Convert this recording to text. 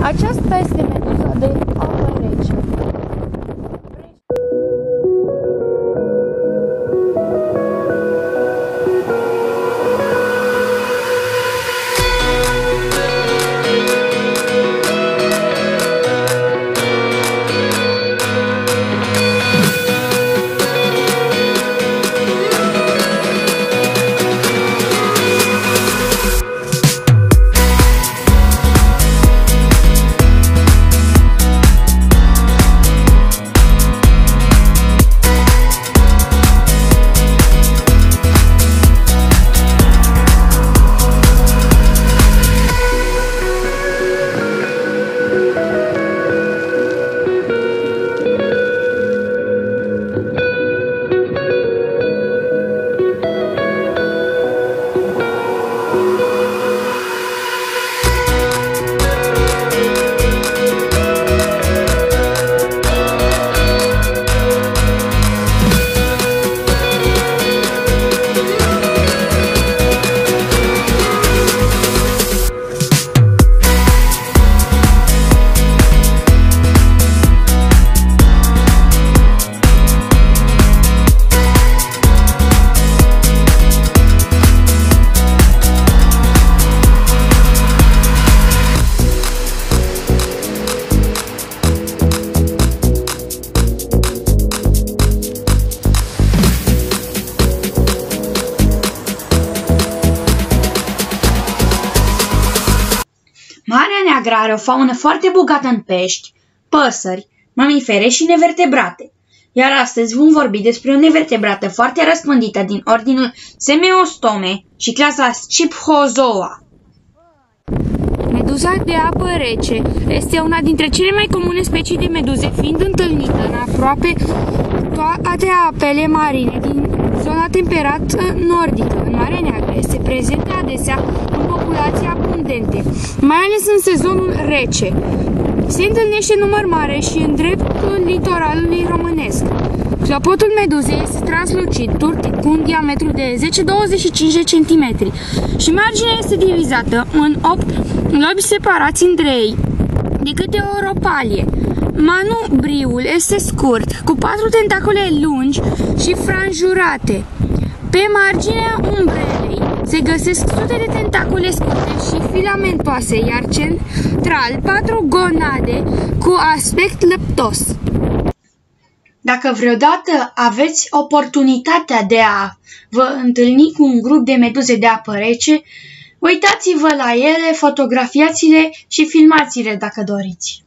Aceasta este meduza de apă rece. Marea Neagră are o faună foarte bogată în pești, păsări, mamifere și nevertebrate. Iar astăzi vom vorbi despre o nevertebrată foarte răspândită din ordinul Semeostome și clasa Scyphozoa. Meduza de apă rece este una dintre cele mai comune specii de meduze, fiind întâlnită în aproape toate apele marine din zona temperată nordică. În Marea Neagră este prezentă adesea în populații abundente, mai ales în sezonul rece. Se întâlnește în număr mare și în dreptul litoralului românesc. Clopotul meduzei este translucid, turtit, cu un diametru de 10-25 cm și marginea este divizată în 8 lobi separați între ei de câte o ropalie. Manubriul este scurt, cu 4 tentacule lungi și franjurate. Pe marginea umbrelei se găsesc sute de tentacule scurte și filamentoase, iar central 4 gonade cu aspect lăptos. Dacă vreodată aveți oportunitatea de a vă întâlni cu un grup de meduze de apă rece, uitați-vă la ele, fotografiați-le și filmați-le dacă doriți.